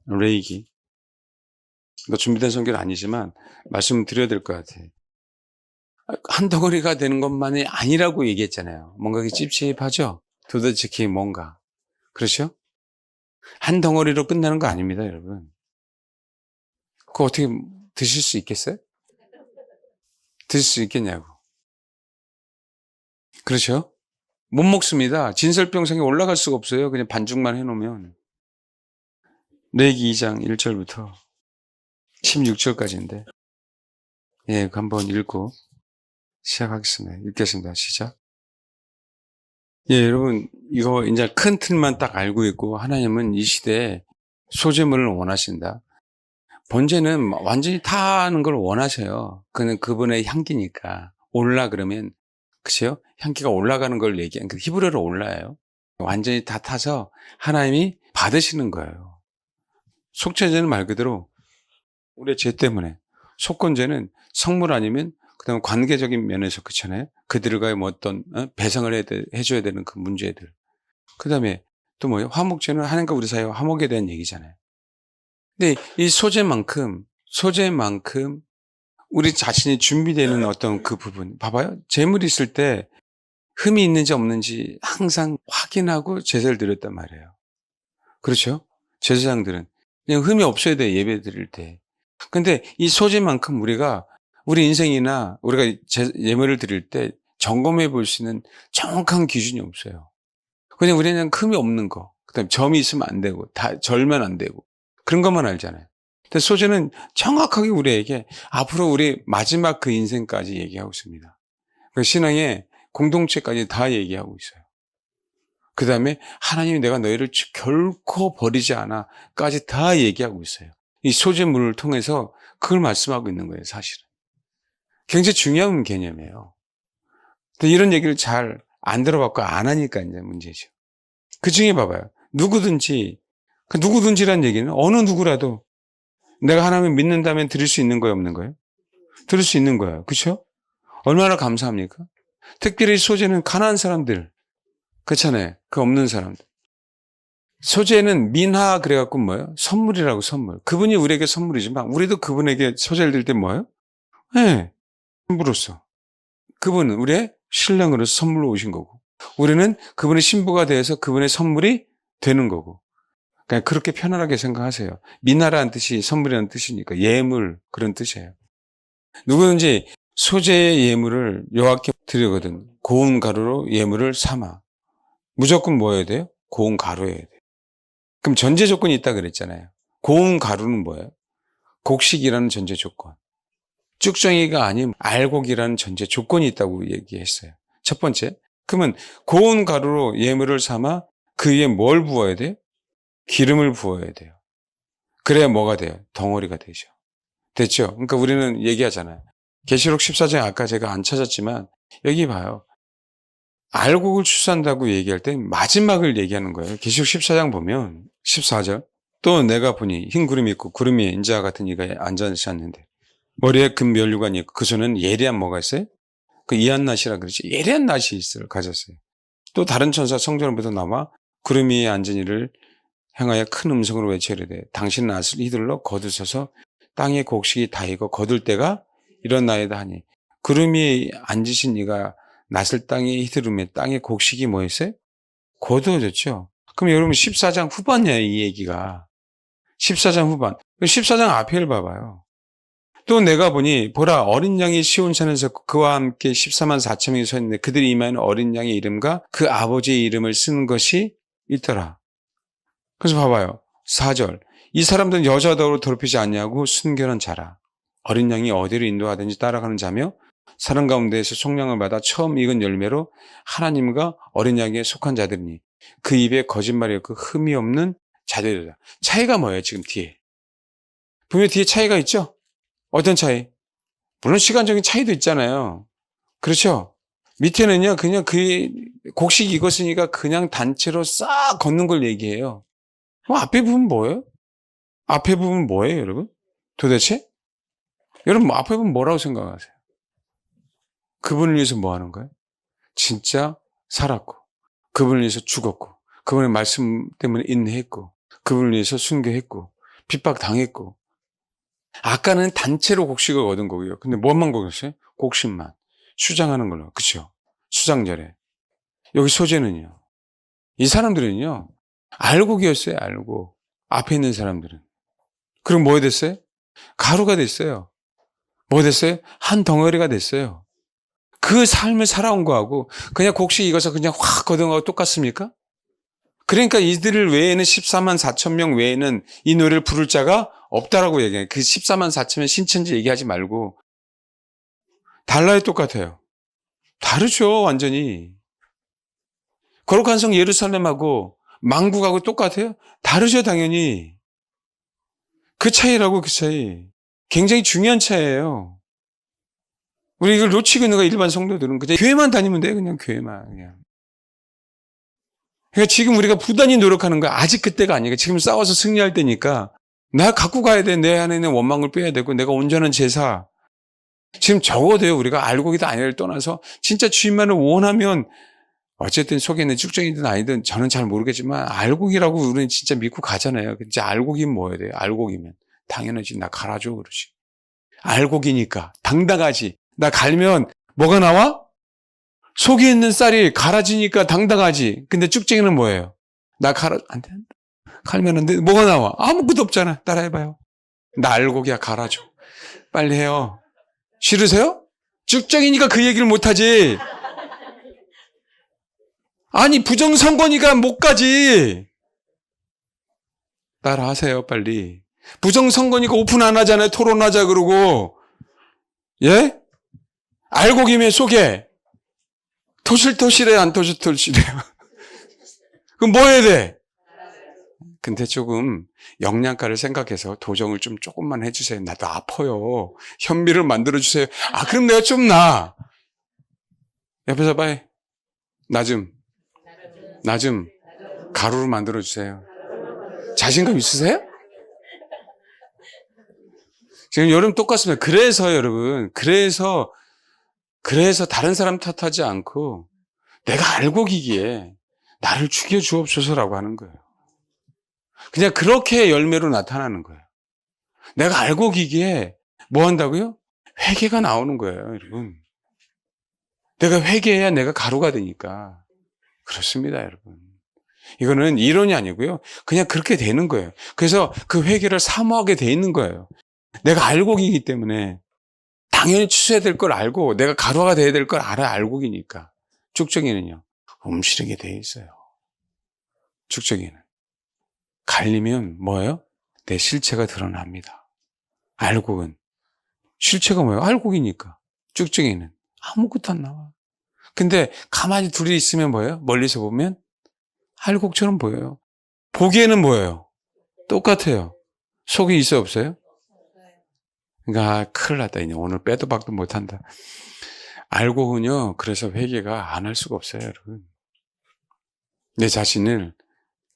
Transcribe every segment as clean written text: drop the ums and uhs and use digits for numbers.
레이기. 뭐 준비된 성경 아니지만 말씀드려야 될 것 같아요. 한 덩어리가 되는 것만이 아니라고 얘기했잖아요. 뭔가 찝찝하죠? 도대체 그게 뭔가. 그렇죠? 한 덩어리로 끝나는 거 아닙니다, 여러분. 그거 어떻게 드실 수 있겠어요? 드실 수 있겠냐고. 그렇죠? 못 먹습니다. 진설병상에 올라갈 수가 없어요. 그냥 반죽만 해놓으면. 레위기 2장 1절부터 16절까지인데, 예, 한번 읽고 시작하겠습니다. 읽겠습니다. 시작. 예, 여러분, 이거 이제 큰 틀만 딱 알고 있고, 하나님은 이 시대에 소재물을 원하신다. 번제는 완전히 타는 걸 원하셔요. 그는 그분의 향기니까. 올라 그러면, 그죠? 향기가 올라가는 걸 얘기한, 그 히브리어로 올라요. 완전히 다 타서 하나님이 받으시는 거예요. 속죄제는 말 그대로 우리의 죄 때문에, 속건제는 성물 아니면 그다음에 관계적인 면에서 그렇잖아요. 그들과의 뭐 어떤 배상을 해줘야 되는 그 문제들. 그다음에 또 뭐예요? 화목제는 하나님과 우리 사이와 화목에 대한 얘기잖아요. 근데 이 소재만큼 우리 자신이 준비되는 어떤 그 부분, 봐봐요. 재물이 있을 때 흠이 있는지 없는지 항상 확인하고 제사를 드렸단 말이에요. 그렇죠? 제사장들은 그냥 흠이 없어야 돼, 예배 드릴 때. 근데 이 소재만큼 우리가 우리 인생이나 우리가 예물을 드릴 때 점검해 볼 수 있는 정확한 기준이 없어요. 그냥 우리는 흠이 없는 거, 그다음에 점이 있으면 안 되고, 다 절면 안 되고, 그런 것만 알잖아요. 근데 소재는 정확하게 우리에게 앞으로 우리 마지막 그 인생까지 얘기하고 있습니다. 그 신앙의 공동체까지 다 얘기하고 있어요. 그 다음에 하나님이 내가 너희를 결코 버리지 않아까지 다 얘기하고 있어요. 이 소재물을 통해서 그걸 말씀하고 있는 거예요, 사실은. 굉장히 중요한 개념이에요. 근데 이런 얘기를 잘 안 들어봤고 안 하니까 이제 문제죠. 그 중에 봐봐요. 누구든지, 그 누구든지란 얘기는 어느 누구라도 내가 하나님을 믿는다면 드릴 수 있는 거예요, 없는 거예요? 드릴 수 있는 거예요. 그렇죠? 얼마나 감사합니까? 특별히 소재는 가난한 사람들, 그렇잖아요. 그 없는 사람들. 소재는 민하 그래갖고 뭐예요? 선물이라고 선물. 그분이 우리에게 선물이지만 우리도 그분에게 소재를 드릴 때 뭐예요? 네, 신부로서. 그분은 우리의 신랑으로서 선물로 오신 거고 우리는 그분의 신부가 되어서 그분의 선물이 되는 거고. 그냥 그렇게 편안하게 생각하세요. 민하라는 뜻이 선물이라는 뜻이니까 예물 그런 뜻이에요. 누구든지 소재의 예물을 여호와께 드리거든 고운 가루로 예물을 삼아. 무조건 뭐 해야 돼요? 고운 가루여야 돼요. 그럼 전제 조건이 있다 그랬잖아요. 고운 가루는 뭐예요? 곡식이라는 전제 조건. 쭉정이가 아닌 알곡이라는 전제 조건이 있다고 얘기했어요. 첫 번째. 그러면 고운 가루로 예물을 삼아 그 위에 뭘 부어야 돼요? 기름을 부어야 돼요. 그래야 뭐가 돼요? 덩어리가 되죠. 됐죠? 그러니까 우리는 얘기하잖아요. 계시록 14장 아까 제가 안 찾았지만 여기 봐요. 알곡을 추수한다고 얘기할 때 마지막을 얘기하는 거예요. 계시록 14장 보면 14절 또 내가 보니 흰 구름이 있고 구름 위에 인자와 같은 이가 앉아있었는데 머리에 금 면류관이 있고 그 손은 예리한 뭐가 있어요? 그 이한낫이라 그러지. 예리한 낫이 가졌어요. 또 다른 천사 성전으로부터 나와 구름 위에 앉은 이를 향하여 큰 음성으로 외치려되 당신 낫을 휘둘러 거두셔서 땅에 곡식이 다 익어 거둘 때가 일어나이다 하니 구름 위에 앉으신 이가 낫을 땅에 휘두르며 땅에 곡식이 뭐였어요? 거두어졌죠. 그럼 여러분 14장 후반이에요, 이 얘기가. 14장 후반. 14장 앞에를 봐봐요. 또 내가 보니 보라 어린 양이 시온산에 섰고 그와 함께 14만 4천 명이 서 있는데 그들이 이마에는 어린 양의 이름과 그 아버지의 이름을 쓴 것이 있더라. 그래서 봐봐요. 4절. 이 사람들은 여자더러 더럽히지 않냐고 순결한 자라. 어린 양이 어디로 인도하든지 따라가는 자며 사람 가운데에서 속량을 받아 처음 익은 열매로 하나님과 어린 양에 속한 자들이니 그 입에 거짓말이 없고 흠이 없는 자들이다. 차이가 뭐예요, 지금 뒤에? 분명히 뒤에 차이가 있죠? 어떤 차이? 물론 시간적인 차이도 있잖아요. 그렇죠? 밑에는요, 그냥 그 곡식 익었으니까 그냥 단체로 싹 걷는 걸 얘기해요. 그럼 앞에 부분 뭐예요? 앞에 부분 뭐예요, 여러분? 도대체? 여러분, 앞에 부분 뭐라고 생각하세요? 그분을 위해서 뭐 하는 거예요? 진짜 살았고, 그분을 위해서 죽었고, 그분의 말씀 때문에 인내했고, 그분을 위해서 순교했고, 핍박 당했고. 아까는 단체로 곡식을 얻은 거고요. 근데 뭐만 거겼어요? 곡식만. 수장하는 걸로. 그쵸? 수장절에. 여기 소재는요. 이 사람들은요. 알곡이었어요. 알곡. 앞에 있는 사람들은. 그럼 뭐 됐어요? 가루가 됐어요. 뭐 됐어요? 한 덩어리가 됐어요. 그 삶을 살아온 거하고 그냥 곡식 익어서 그냥 확 걷어가고 똑같습니까? 그러니까 이들 외에는 14만 4천 명 외에는 이 노래를 부를 자가 없다라고 얘기해요. 그 14만 4천명 신천지 얘기하지 말고. 달라요, 똑같아요? 다르죠, 완전히. 거룩한 성 예루살렘하고 망국하고 똑같아요? 다르죠, 당연히. 그 차이라고, 그 차이. 굉장히 중요한 차이예요. 우리 이걸 놓치고 있는 거야, 일반 성도들은. 그냥 교회만 다니면 돼요, 그냥 교회만. 그냥. 그러니까 지금 우리가 부단히 노력하는 거야. 아직 그때가 아니니까. 지금 싸워서 승리할 때니까. 나 갖고 가야 돼. 내 안에 있는 원망을 빼야 되고, 내가 온전한 제사. 지금 적어도요, 우리가 알곡이다 아니를 떠나서, 진짜 주님만을 원하면, 어쨌든 속에 있는 쭉정이든 아니든 저는 잘 모르겠지만, 알곡이라고 우리는 진짜 믿고 가잖아요. 진짜 알곡이면 뭐야 돼요? 알곡이면. 당연하지. 나 갈아줘. 그러지. 알곡이니까. 당당하지. 나 갈면 뭐가 나와? 속에 있는 쌀이 갈아지니까 당당하지. 근데 쭉쟁이는 뭐예요? 나 안 돼. 갈면 안 돼. 뭐가 나와? 아무것도 없잖아. 따라해봐요. 나 알곡이야. 갈아줘. 빨리 해요. 싫으세요? 쭉쟁이니까 그 얘기를 못하지. 아니, 부정선거니까 못 가지. 따라하세요. 빨리. 부정선거니까 오픈 안 하잖아요. 토론하자 그러고. 예? 알곡이면 속에. 토실토실해, 안 토실토실해요? 그럼 뭐 해야 돼? 근데 조금 영양가를 생각해서 도정을 좀 조금만 해주세요. 나도 아파요. 현미를 만들어주세요. 아, 그럼 내가 좀 나아. 옆에서 봐요. 나 좀 가루로 만들어주세요. 자신감 있으세요? 지금 여러분 똑같습니다. 그래서 여러분, 그래서 다른 사람 탓하지 않고 내가 알곡이기에 나를 죽여주옵소서라고 하는 거예요. 그냥 그렇게 열매로 나타나는 거예요. 내가 알곡이기에 뭐 한다고요? 회개가 나오는 거예요, 여러분. 내가 회개해야 내가 가루가 되니까. 그렇습니다, 여러분. 이거는 이론이 아니고요. 그냥 그렇게 되는 거예요. 그래서 그 회개를 사모하게 돼 있는 거예요. 내가 알곡이기 때문에 당연히 취소해야 될 걸 알고 내가 가루가 돼야 될 걸 알아, 알곡이니까. 쭉정이는요. 움츠리게 돼 있어요. 쭉정이는. 갈리면 뭐예요? 내 실체가 드러납니다. 알곡은. 실체가 뭐예요? 알곡이니까. 쭉정이는. 아무것도 안 나와. 근데 가만히 둘이 있으면 뭐예요? 멀리서 보면 알곡처럼 보여요. 보기에는 뭐예요? 똑같아요. 속이 있어 없어요? 그러니까 큰일 났다. 이제 오늘 빼도 박도 못한다. 알곡은요. 그래서 회개가 안 할 수가 없어요, 여러분. 내 자신을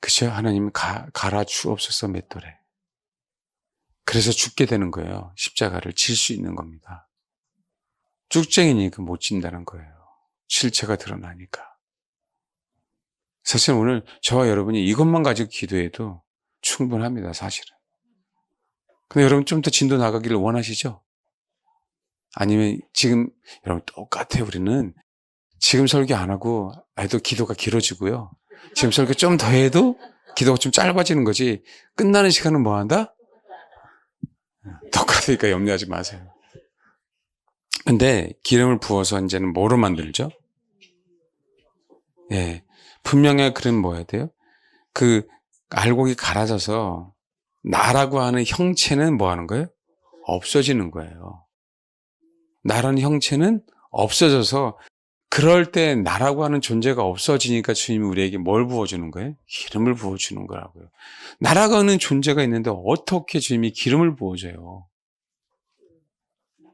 그죠? 하나님 갈아 주옵소서 맷돌에. 그래서 죽게 되는 거예요. 십자가를 질 수 있는 겁니다. 쭉쟁이니까 못 진다는 거예요. 실체가 드러나니까. 사실 오늘 저와 여러분이 이것만 가지고 기도해도 충분합니다, 사실은. 근데 여러분 좀 더 진도 나가기를 원하시죠? 아니면 지금 여러분 똑같아요. 우리는 지금 설교 안 하고 해도 기도가 길어지고요. 지금 설교 좀 더 해도 기도가 좀 짧아지는 거지. 끝나는 시간은 뭐 한다? 똑같으니까 염려하지 마세요. 근데 기름을 부어서 이제는 뭐로 만들죠? 예. 분명히 그럼 뭐 해야 돼요? 그 알곡이 갈아져서 나라고 하는 형체는 뭐 하는 거예요? 없어지는 거예요. 나라는 형체는 없어져서 그럴 때 나라고 하는 존재가 없어지니까 주님이 우리에게 뭘 부어주는 거예요? 기름을 부어주는 거라고요. 나라고 하는 존재가 있는데 어떻게 주님이 기름을 부어줘요?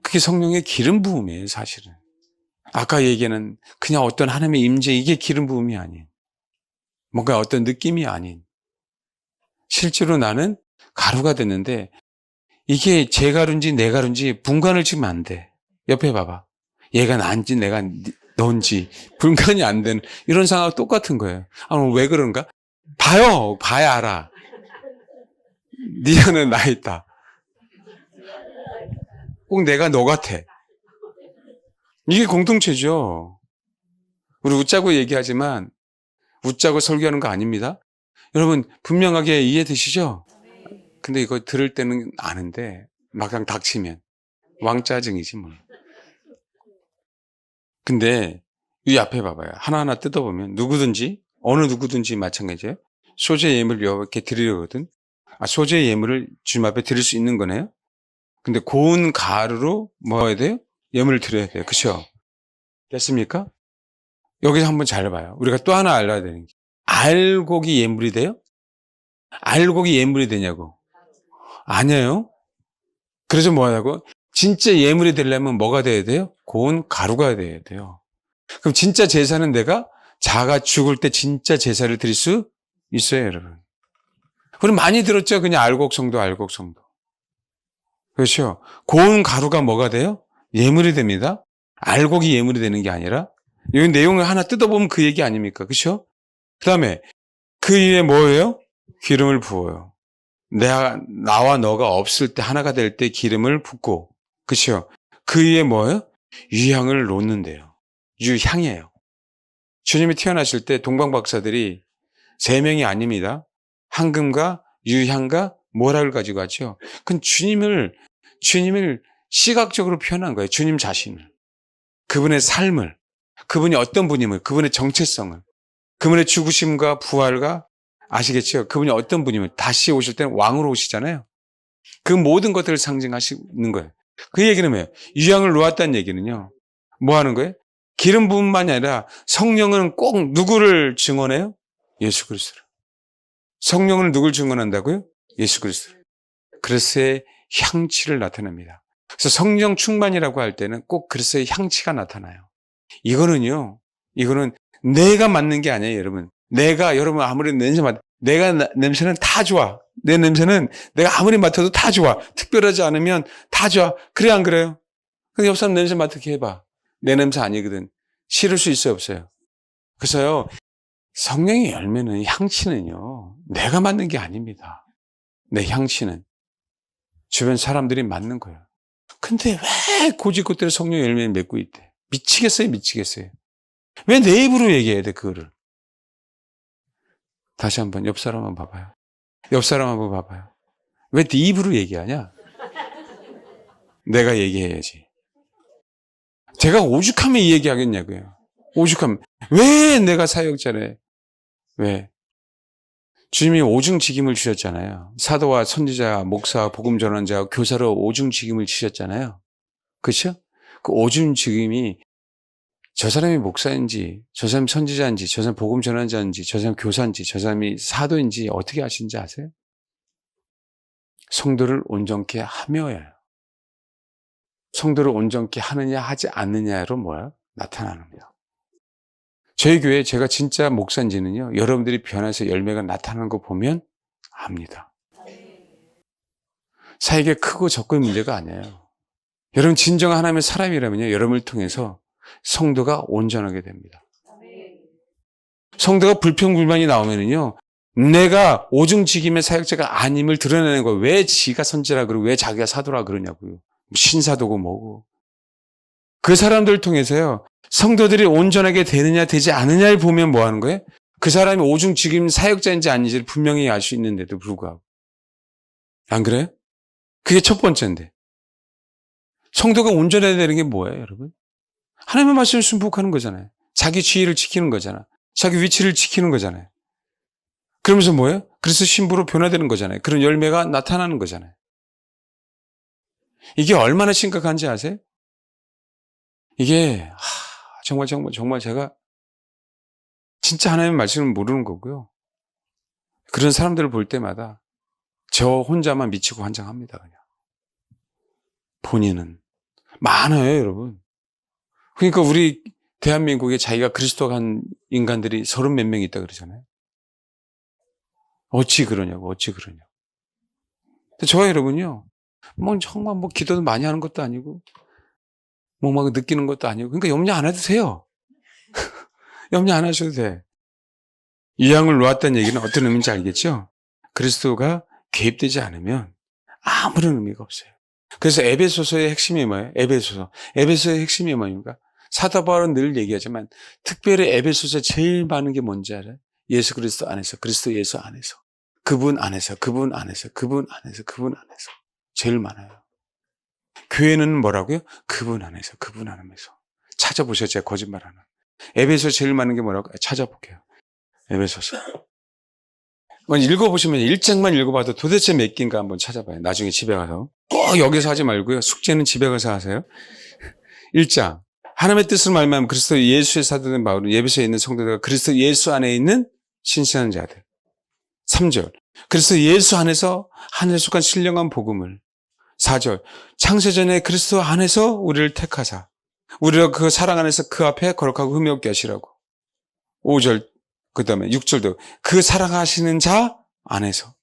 그게 성령의 기름 부음이에요, 사실은. 아까 얘기는 그냥 어떤 하나님의 임재, 이게 기름 부음이 아닌, 뭔가 어떤 느낌이 아닌, 실제로 나는 가루가 됐는데 이게 제 가루인지 내 가루인지 분간을 지으면 안 돼. 옆에 봐봐. 얘가 난지 내가 넌지 분간이 안 되는 이런 상황과 똑같은 거예요. 아, 왜 그런가? 봐요. 봐야 알아. 네 안에 나 있다. 꼭 내가 너 같아. 이게 공동체죠. 우리 웃자고 얘기하지만 웃자고 설교하는 거 아닙니다. 여러분 분명하게 이해되시죠? 근데 이거 들을 때는 아는데 막상 닥치면 왕짜증이지 뭐. 근데 이 앞에 봐봐요. 하나하나 뜯어보면 누구든지 어느 누구든지 마찬가지예요. 소재 예물을 여호와께 드리려거든. 소재 예물을 주님 앞에 드릴 수 있는 거네요. 근데 고운 가루로 뭐 해야 돼요? 예물을 드려야 돼요. 그렇죠? 됐습니까? 여기서 한번 잘 봐요. 우리가 또 하나 알아야 되는 게 알곡이 예물이 돼요? 알곡이 예물이 되냐고. 아니에요. 그래서 뭐 하냐고? 진짜 예물이 되려면 뭐가 돼야 돼요? 고운 가루가 돼야 돼요. 그럼 진짜 제사는 내가 자가 죽을 때 진짜 제사를 드릴 수 있어요, 여러분. 그럼 많이 들었죠? 그냥 알곡성도, 알곡성도. 그렇죠? 고운 가루가 뭐가 돼요? 예물이 됩니다. 알곡이 예물이 되는 게 아니라 여기 내용을 하나 뜯어보면 그 얘기 아닙니까? 그렇죠? 그 다음에 그 위에 뭐예요? 기름을 부어요. 나와 너가 없을 때 하나가 될 때 기름을 붓고, 그렇죠? 그 위에 뭐예요? 유향을 놓는데요. 유향이에요. 주님이 태어나실 때 동방박사들이 3명이 아닙니다. 황금과 유향과 모락을 가지고 왔죠. 그건 주님을 시각적으로 표현한 거예요. 주님 자신을. 그분의 삶을, 그분이 어떤 분임을, 그분의 정체성을, 그분의 죽으심과 부활과 아시겠죠? 그분이 어떤 분임을 다시 오실 때는 왕으로 오시잖아요. 그 모든 것들을 상징하시는 거예요. 그 얘기는 뭐예요? 유향을 놓았다는 얘기는요. 뭐 하는 거예요? 기름 부음만이 아니라 성령은 꼭 누구를 증언해요? 예수 그리스도를. 성령은 누굴 증언한다고요? 예수 그리스도를. 그리스도의 향취를 나타냅니다. 그래서 성령 충만이라고 할 때는 꼭 그리스도의 향취가 나타나요. 이거는 내가 맡는 게 아니에요, 여러분. 여러분 아무리 냄새는 다 좋아. 내 냄새는 내가 아무리 맡아도 다 좋아. 특별하지 않으면 다 좋아. 그래, 안 그래요? 근데 옆 사람 냄새 맡게 해봐. 내 냄새 아니거든. 싫을 수 있어요, 없어요? 그래서요, 성령의 열매는, 향치는요, 내가 맡는 게 아닙니다. 내 향치는. 주변 사람들이 맡는 거예요. 근데 왜 고지껏대로 성령 열매를 맺고 있대? 미치겠어요, 미치겠어요. 왜 내 입으로 얘기해야 돼, 그거를? 다시 한번 옆 사람 한번 봐봐요. 옆 사람 한번 봐봐요. 왜 네 입으로 얘기하냐? 내가 얘기해야지. 제가 오죽하면 이 얘기 하겠냐고요. 오죽하면. 왜 내가 사역자래? 왜? 주님이 오중직임을 주셨잖아요. 사도와 선지자, 목사, 복음 전환자, 교사로 오중직임을 주셨잖아요. 그렇죠? 그 오중직임이 저 사람이 목사인지, 저 사람이 선지자인지, 저 사람이 복음 전환자인지, 저 사람이 교사인지, 저 사람이 사도인지 어떻게 아시는지 아세요? 성도를 온전케 하며예요. 성도를 온전케 하느냐 하지 않느냐로 뭐야? 나타나는 거예요. 저희 교회 제가 진짜 목사인지는요, 여러분들이 변해서 열매가 나타나는 거 보면 압니다. 사역에 크고 적고의 문제가 아니에요. 여러분 진정한 하나님의 사람이라면요, 여러분을 통해서 성도가 온전하게 됩니다. 성도가 불평불만이 나오면은요, 내가 오중직임의 사역자가 아님을 드러내는 거예요. 왜 지가 선지라 그러고 왜 자기가 사도라 그러냐고요. 신사도고 뭐고. 그 사람들 통해서요, 성도들이 온전하게 되느냐 되지 않느냐를 보면 뭐 하는 거예요? 그 사람이 오중직임 사역자인지 아닌지를 분명히 알 수 있는데도 불구하고. 안 그래요? 그게 첫 번째인데. 성도가 온전해야 되는 게 뭐예요, 여러분? 하나님의 말씀을 순복하는 거잖아요. 자기 지위를 지키는 거잖아. 자기 위치를 지키는 거잖아요. 그러면서 뭐예요? 그래서 신부로 변화되는 거잖아요. 그런 열매가 나타나는 거잖아요. 이게 얼마나 심각한지 아세요? 이게 정말 제가 진짜 하나님의 말씀을 모르는 거고요. 그런 사람들을 볼 때마다 저 혼자만 미치고 환장합니다. 그냥. 본인은. 많아요, 여러분. 그러니까 우리 대한민국에 자기가 그리스도가 한 인간들이 30몇 명 있다 그러잖아요. 어찌 그러냐고. 근데 저와 여러분요, 정말 기도도 많이 하는 것도 아니고, 막 느끼는 것도 아니고, 그러니까 염려 안 해도 돼요. 염려 안 하셔도 돼. 유향을 놓았다는 얘기는 어떤 의미인지 알겠죠? 그리스도가 개입되지 않으면 아무런 의미가 없어요. 그래서 에베소서의 핵심이 뭐예요? 에베소서의 핵심이 뭐입니까? 사도 바울은 늘 얘기하지만 특별히 에베소서에 제일 많은 게 뭔지 알아요? 예수 그리스도 안에서, 그리스도 예수 안에서, 그분 안에서, 그분 안에서, 그분 안에서, 그분 안에서 제일 많아요. 교회는 뭐라고요? 그분 안에서, 그분 안에서. 찾아보세요. 제가 거짓말 안 하나. 에베소 제일 많은 게 뭐라고? 찾아볼게요. 에베소서. 읽어보시면 1장만 읽어봐도 도대체 몇 개인가 한번 찾아봐요. 나중에 집에 가서. 꼭 여기서 하지 말고요. 숙제는 집에 가서 하세요. 1장. 하나님의 뜻을 말하면 그리스도 예수의 사도된 바울은 에베소에 있는 성도들과 그리스도 예수 안에 있는 신실한 자들. 3절. 그리스도 예수 안에서 하늘에 속한 신령한 복음을. 4절. 창세전에 그리스도 안에서 우리를 택하사 우리가 그 사랑 안에서 그 앞에 거룩하고 흠이 없게 하시라고. 5절. 그 다음에 6절도 그 사랑하시는 자 안에서.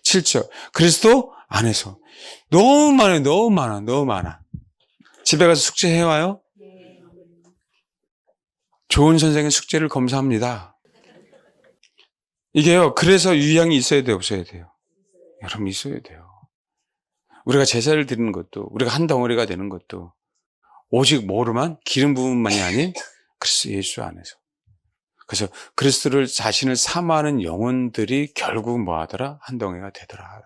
7절. 그리스도 안에서. 너무 많아요. 너무 많아. 집에 가서 숙제 해와요? 좋은 선생의 숙제를 검사합니다. 이게요. 그래서 유양이 있어야 돼요? 없어야 돼요? 여러분 있어야 돼요. 우리가 제사를 드리는 것도 우리가 한 덩어리가 되는 것도 오직 뭐로만? 기름 부분만이 아닌 그리스도 예수 안에서. 그래서 그리스도를 자신을 사모하는 영혼들이 결국 뭐하더라? 한 덩이가 되더라.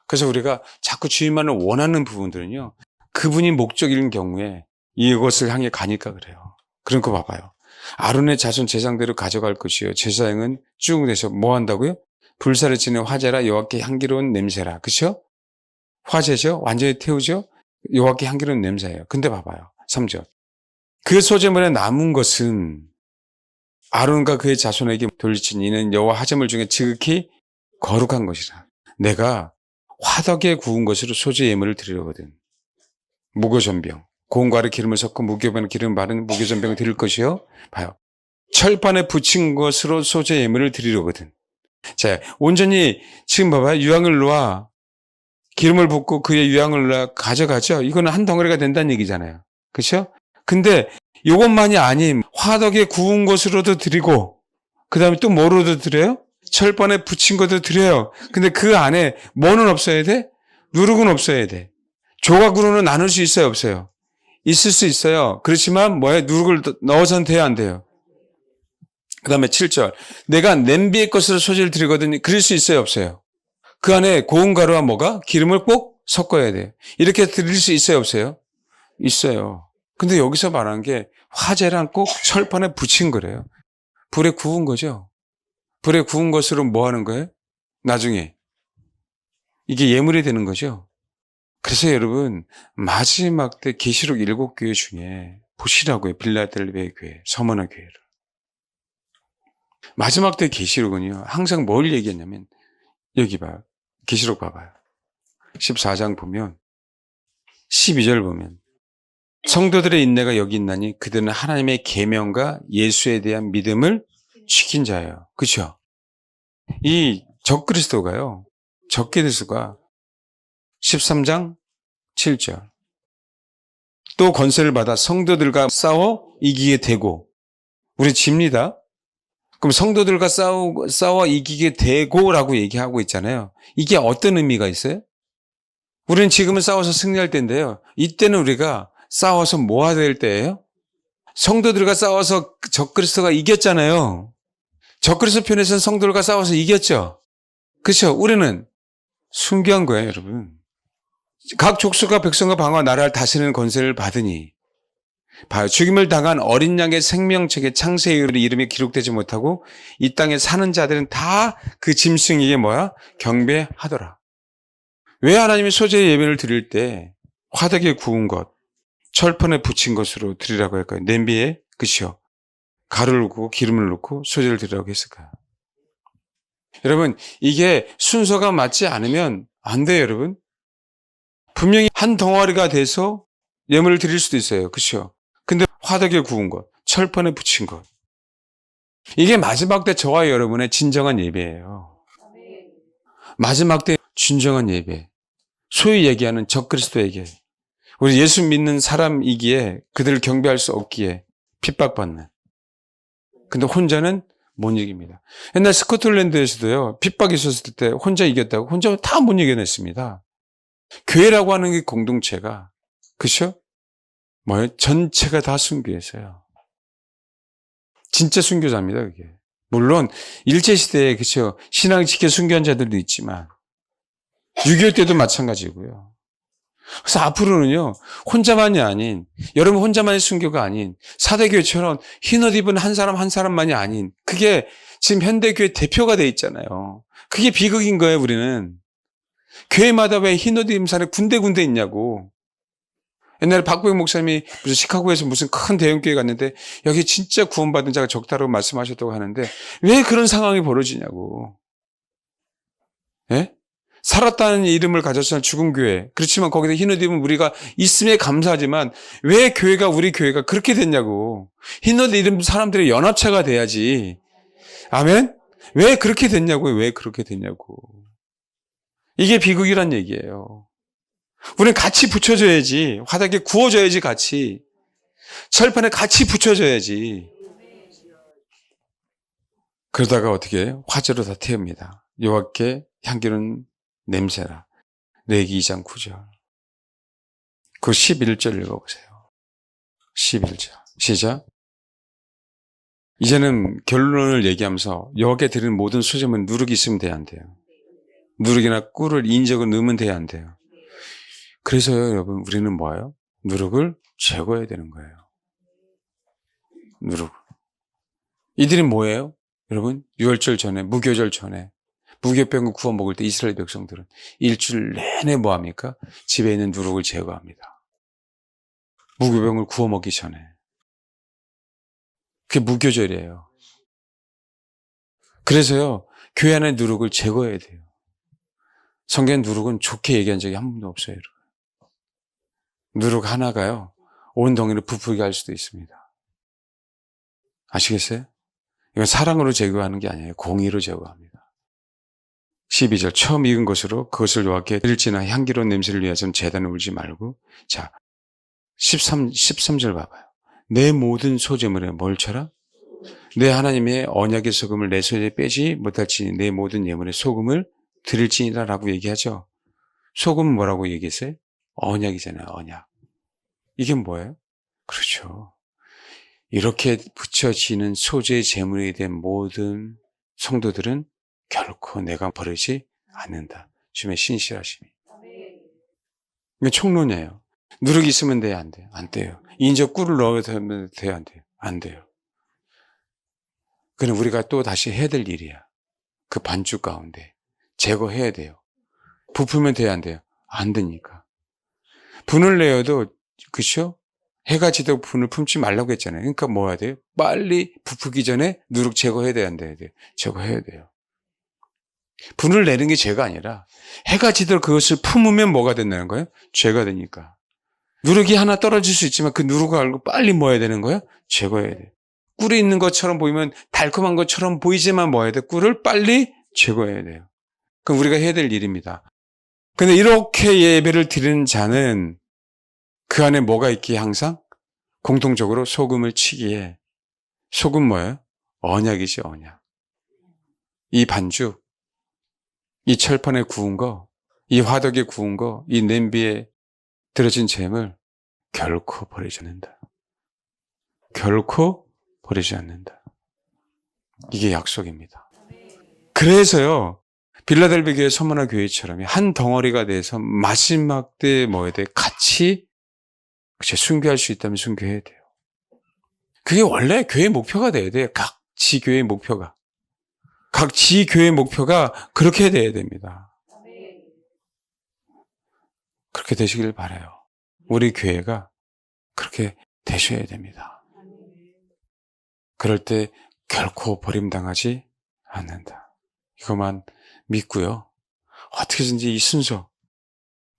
그래서 우리가 자꾸 주님만을 원하는 부분들은요. 그분이 목적인 경우에 이것을 향해 가니까 그래요. 그런 거 봐봐요. 아론의 자손 제상대로 가져갈 것이요. 제사장은 쭉 내서 뭐 한다고요? 불사를 지는 화제라 여호와께 향기로운 냄새라. 그렇죠? 화제죠? 완전히 태우죠? 여호와께 향기로운 냄새예요. 근데 봐봐요. 3절. 그 소재물에 남은 것은 아론과 그의 자손에게 돌리친 이는 여호와 하제물 중에 지극히 거룩한 것이라. 내가 화덕에 구운 것으로 소재 예물을 드리려거든. 무교전병. 고운 과를 기름을 섞고 무교변에 기름 바른 무교전병을 드릴 것이요. 봐요. 철판에 붙인 것으로 소재 예물을 드리려거든. 자, 온전히 지금 봐봐요. 유황을 놓아 기름을 붓고 그의 유황을 놓아 가져가죠. 이거는 한 덩어리가 된다는 얘기잖아요. 그렇죠? 근데 이것만이 아닌 화덕에 구운 것으로도 드리고 그 다음에 또 뭐로도 드려요? 철판에 붙인 것도 드려요. 근데 그 안에 뭐는 없어야 돼? 누룩은 없어야 돼. 조각으로는 나눌 수 있어요? 없어요? 있을 수 있어요. 그렇지만 뭐에 누룩을 넣어서는 돼야 안 돼요. 그 다음에 7절. 내가 냄비의 것으로 소재를 드리거든요. 그럴 수 있어요? 없어요? 그 안에 고운 가루와 뭐가? 기름을 꼭 섞어야 돼요. 이렇게 드릴 수 있어요? 없어요? 있어요. 근데 여기서 말하는 게 화재랑 꼭 철판에 붙인 거래요. 불에 구운 거죠. 불에 구운 것으로 뭐 하는 거예요? 나중에. 이게 예물이 되는 거죠. 그래서 여러분 마지막 때 계시록 7교회 중에 보시라고요. 빌라델비아 교회, 서머나 교회를. 마지막 때 계시록은요. 항상 뭘 얘기했냐면 여기 봐요. 계시록 봐봐요. 14장 보면 12절 보면 성도들의 인내가 여기 있나니 그들은 하나님의 계명과 예수에 대한 믿음을 지킨 자예요. 그렇죠? 이 적그리스도가요. 적그리스도가 13장 7절 또 권세를 받아 성도들과 싸워 이기게 되고 우리 집니다. 그럼 성도들과 싸워 이기게 되고라고 얘기하고 있잖아요. 이게 어떤 의미가 있어요? 우리는 지금은 싸워서 승리할 때인데요. 이때는 우리가 싸워서 뭐가 될 때예요? 성도들과 싸워서 적그리스도가 이겼잖아요. 적그리스도 편에서는 성도들과 싸워서 이겼죠. 그렇죠? 우리는 순교한 거예요, 여러분. 각 족속과 백성과 방어와 나라를 다스리는 권세를 받으니 봐요. 죽임을 당한 어린 양의 생명책에 창세의 이름이 기록되지 못하고 이 땅에 사는 자들은 다 그 짐승에게 뭐야? 경배하더라. 왜 하나님이 소재의 예배를 드릴 때 화덕에 구운 것, 철판에 붙인 것으로 드리라고 할까요? 냄비에, 그치요? 가루를 넣고 기름을 넣고 소재를 드리라고 했을까요? 여러분, 이게 순서가 맞지 않으면 안 돼요, 여러분. 분명히 한 덩어리가 돼서 예물을 드릴 수도 있어요. 그렇죠? 근데 화덕에 구운 것, 철판에 붙인 것. 이게 마지막 때 저와 여러분의 진정한 예배예요. 마지막 때 진정한 예배. 소위 얘기하는 적그리스도에게 우리 예수 믿는 사람이기에 그들을 경배할 수 없기에 핍박받는. 근데 혼자는 못 이깁니다. 옛날 스코틀랜드에서도요, 핍박이 있었을 때 혼자 이겼다고 혼자 다 못 이겨냈습니다. 교회라고 하는 게 공동체가, 그쵸? 뭐예요? 전체가 다 순교했어요. 진짜 순교자입니다, 그게. 물론, 일제시대에, 그쵸? 신앙 지켜 순교한 자들도 있지만, 6.25 때도 마찬가지고요. 그래서 앞으로는요, 혼자만이 아닌, 여러분 혼자만의 순교가 아닌, 사대교회처럼 흰옷 입은 한 사람 한 사람만이 아닌, 그게 지금 현대교회 대표가 돼 있잖아요. 그게 비극인 거예요, 우리는. 교회마다 왜 흰옷 입은 사람이 군데군데 있냐고. 옛날에 박구영 목사님이 무슨 시카고에서 무슨 큰 대형교회 갔는데, 여기 진짜 구원받은 자가 적다라고 말씀하셨다고 하는데, 왜 그런 상황이 벌어지냐고. 예? 살았다는 이름을 가졌으나 죽은 교회. 그렇지만 거기서 흰옷 입은 우리가 있음에 감사하지만 왜 교회가 우리 교회가 그렇게 됐냐고. 흰옷 입은 사람들의 연합체가 돼야지. 아멘? 왜 그렇게 됐냐고요. 왜 그렇게 됐냐고. 이게 비극이란 얘기예요. 우리는 같이 붙여줘야지. 화덕에 구워줘야지 같이. 철판에 같이 붙여줘야지. 그러다가 어떻게 해요? 화재로 다 태웁니다. 여호와께 향기로운 냄새라. 레위기 2장 9절. 그 11절 읽어보세요. 11절. 시작. 이제는 결론을 얘기하면서 여호와께 드리는 모든 소재물은 누룩이 있으면 돼야 안 돼요. 누룩이나 꿀을 인적을 넣으면 돼야 안 돼요. 그래서요, 여러분, 우리는 뭐예요? 누룩을 제거해야 되는 거예요. 누룩. 이들이 뭐예요? 여러분, 유월절 전에, 무교절 전에, 무교병을 구워 먹을 때 이스라엘 백성들은 일주일 내내 뭐 합니까? 집에 있는 누룩을 제거합니다. 무교병을 구워 먹기 전에. 그게 무교절이에요. 그래서요, 교회 안에 누룩을 제거해야 돼요. 성경 누룩은 좋게 얘기한 적이 한 번도 없어요. 누룩 하나가요, 온 덩이를 부풀게 할 수도 있습니다. 아시겠어요? 이건 사랑으로 제거하는 게 아니에요. 공의로 제거합니다. 12절 처음 익은 것으로 그것을 여호와께 드릴지나 향기로운 냄새를 위해서는 제단에 울지 말고. 자, 13절 봐봐요. 내 모든 소재물에 뭘 쳐라? 내 하나님의 언약의 소금을 내 손에 빼지 못할지니 내 모든 예물에 소금을 드릴지니라 라고 얘기하죠. 소금은 뭐라고 얘기했어요? 언약이잖아요. 언약. 이게 뭐예요? 그렇죠. 이렇게 붙여지는 소재 제물에 대한 모든 성도들은 결코 내가 버리지 않는다. 주님의 신실하심이. 이게 총론이에요. 누룩이 있으면 돼요? 안 돼요? 안 돼요. 인적 꿀을 넣어야 돼요? 안 돼요? 안 돼요. 그는 우리가 또 다시 해야 될 일이야. 그 반죽 가운데 제거해야 돼요. 부풀면 돼야 안 돼요? 안 되니까. 분을 내어도, 그렇죠? 해가 지도록 분을 품지 말라고 했잖아요. 그러니까 뭐 해야 돼요? 빨리 부풀기 전에 누룩 제거해야 돼요? 안 돼요? 제거해야 돼요. 분을 내는 게 죄가 아니라 해가 지도록 그것을 품으면 뭐가 된다는 거예요? 죄가 되니까. 누룩이 하나 떨어질 수 있지만 그 누룩을 알고 빨리 뭐 해야 되는 거예요? 제거해야 돼요. 꿀이 있는 것처럼 보이면 달콤한 것처럼 보이지만 뭐 해야 돼요? 꿀을 빨리 제거해야 돼요. 그럼 우리가 해야 될 일입니다. 근데 이렇게 예배를 드리는 자는 그 안에 뭐가 있기에 항상 공통적으로 소금을 치기에, 소금 뭐예요? 언약이지, 언약. 이 반죽, 이 철판에 구운 거, 이 화덕에 구운 거, 이 냄비에 들어진 잼을 결코 버리지 않는다. 결코 버리지 않는다. 이게 약속입니다. 그래서요, 빌라델비 교회 서머나 교회처럼 한 덩어리가 돼서 마지막 때 뭐 해야 돼? 같이 순교할 수 있다면 순교해야 돼요. 그게 원래 교회의 목표가 돼야 돼요. 각 지교회의 목표가. 각 지교회의 목표가 그렇게 돼야 됩니다. 그렇게 되시길 바라요. 우리 교회가 그렇게 되셔야 됩니다. 그럴 때 결코 버림당하지 않는다. 이것만 믿고요. 어떻게든지 이 순서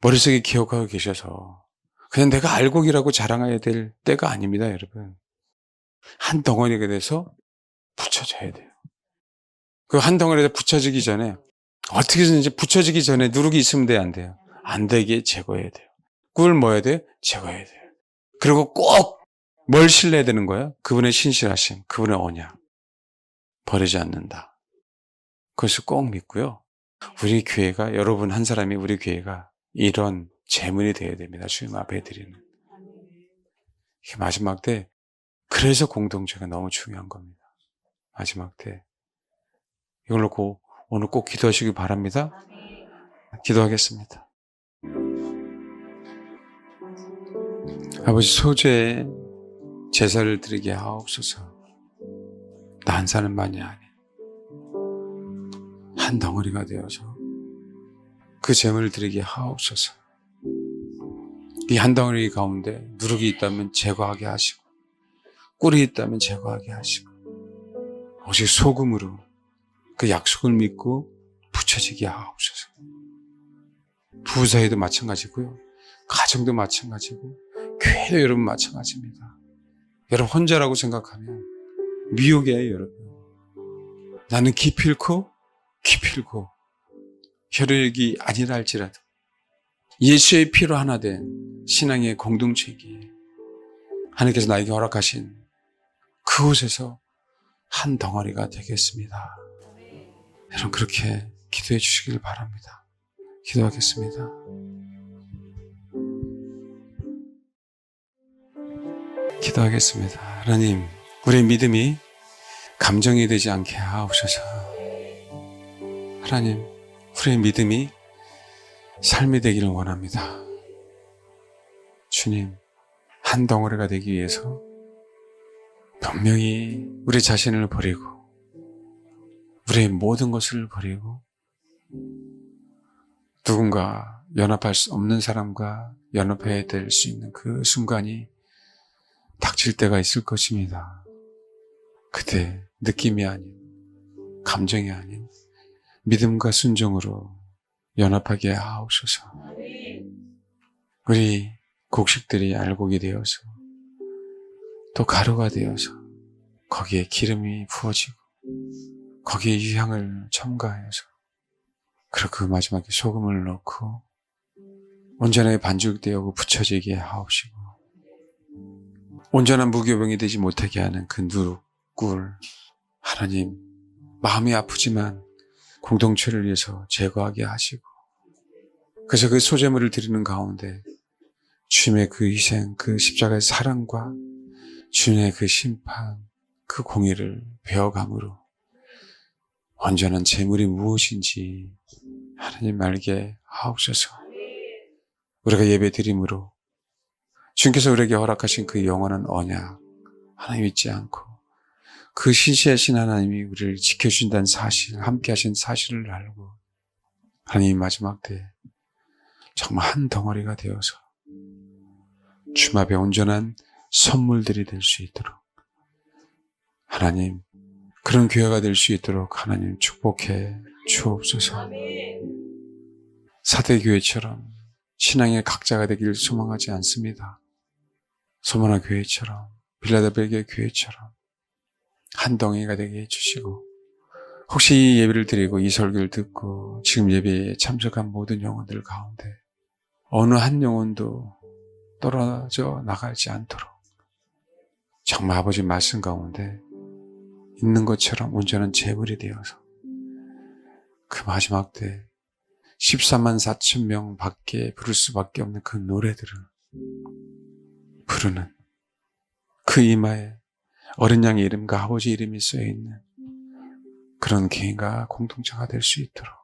머릿속에 기억하고 계셔서 그냥 내가 알고기라고 자랑해야 될 때가 아닙니다, 여러분. 한 덩어리가 돼서 붙여져야 돼요. 그 한 덩어리에 붙여지기 전에 어떻게든지 붙여지기 전에 누룩이 있으면 돼요, 안 돼요? 안 되게 제거해야 돼요. 꿀 뭐 해야 돼요? 제거해야 돼요. 그리고 꼭 뭘 신뢰해야 되는 거예요? 그분의 신실하심, 그분의 언약. 버리지 않는다. 그것을 꼭 믿고요. 우리 교회가, 여러분 한 사람이 우리 교회가 이런 재물이 되어야 됩니다. 주님 앞에 드리는. 마지막 때, 그래서 공동체가 너무 중요한 겁니다. 마지막 때. 이걸 놓고 오늘 꼭 기도하시기 바랍니다. 기도하겠습니다. 아버지, 소재에 제사를 드리게 하옵소서. 나 한 사람만이 아닌 한 덩어리가 되어서 그 제물을 드리게 하옵소서. 이 한 덩어리 가운데 누룩이 있다면 제거하게 하시고, 꿀이 있다면 제거하게 하시고, 오직 소금으로 그 약속을 믿고 붙여지게 하옵소서. 부부 사이도 마찬가지고요, 가정도 마찬가지고, 교회도 여러분 마찬가지입니다. 여러분 혼자라고 생각하면 미혹이에요. 여러분, 나는 기필코 혈육이 아니라 할지라도 예수의 피로 하나 된 신앙의 공동체이기에 하나님께서 나에게 허락하신 그곳에서 한 덩어리가 되겠습니다. 여러분, 그렇게 기도해 주시길 바랍니다. 기도하겠습니다. 기도하겠습니다. 하나님, 우리의 믿음이 감정이 되지 않게 하옵소서. 하나님, 우리의 믿음이 삶이 되기를 원합니다. 주님, 한 덩어리가 되기 위해서 분명히 우리 자신을 버리고 우리의 모든 것을 버리고 누군가 연합할 수 없는 사람과 연합해야 될 수 있는 그 순간이 닥칠 때가 있을 것입니다. 그때 느낌이 아닌, 감정이 아닌 믿음과 순종으로 연합하게 하옵소서. 우리 곡식들이 알곡이 되어서 또 가루가 되어서 거기에 기름이 부어지고 거기에 유향을 첨가하여서 그리고 그 마지막에 소금을 넣고 온전하게 반죽되어 붙여지게 하옵시고, 온전한 무교병이 되지 못하게 하는 그 누룩, 꿀, 하나님, 마음이 아프지만 공동체를 위해서 제거하게 하시고, 그래서 그 소재물을 드리는 가운데 주님의 그 희생, 그 십자가의 사랑과 주님의 그 심판, 그 공의를 배워감으로 온전한 재물이 무엇인지 하나님 알게 하옵소서. 우리가 예배 드림으로 주님께서 우리에게 허락하신 그 영원한 언약 하나님 잊지 않고 그 신실하신 하나님이 우리를 지켜준다는 사실, 함께 하신 사실을 알고 하나님 마지막 때 정말 한 덩어리가 되어서 주님 앞에 온전한 선물들이 될 수 있도록 하나님, 그런 교회가 될 수 있도록 하나님 축복해 주옵소서. 사대교회처럼 신앙의 각자가 되기를 소망하지 않습니다. 소만화 교회처럼, 빌라델피아 교회처럼 한 덩이가 되게 해주시고, 혹시 이 예배를 드리고 이 설교를 듣고 지금 예배에 참석한 모든 영혼들 가운데 어느 한 영혼도 떨어져 나가지 않도록 정말 아버지 말씀 가운데 있는 것처럼 온전한 재물이 되어서 그 마지막 때 14만 4천 명 밖에 부를 수밖에 없는 그 노래들을 부르는 그 이마에 어린 양의 이름과 아버지 이름이 쓰여있는 그런 개인과 공동체가 될 수 있도록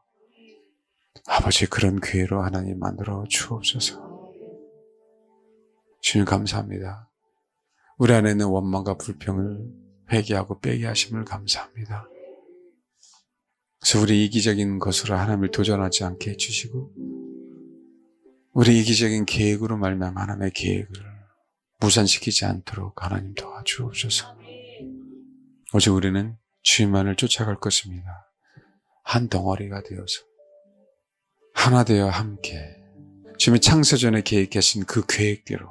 아버지, 그런 교회로 하나님 만들어 주옵소서. 주님 감사합니다. 우리 안에 있는 원망과 불평을 회개하고 빼게 하심을 감사합니다. 그래서 우리 이기적인 것으로 하나님을 도전하지 않게 해주시고 우리 이기적인 계획으로 말미암아 하나님의 계획을 무산시키지 않도록 하나님 도와주옵소서. 오직 우리는 주님만을 쫓아갈 것입니다. 한 덩어리가 되어서 하나 되어 함께 주님의 창세전에 계획하신 그 계획대로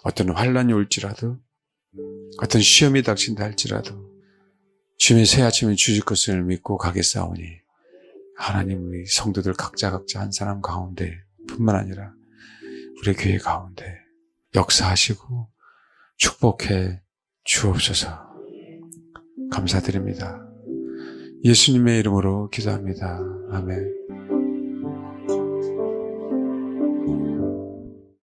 어떤 환란이 올지라도 어떤 시험이 닥친다 할지라도 주님의 새 아침에 주실 것을 믿고 가겠사오니 하나님, 우리 성도들 각자 한 사람 가운데 뿐만 아니라 우리 교회 가운데 역사하시고 축복해 주옵소서. 감사드립니다. 예수님의 이름으로 기도합니다. 아멘.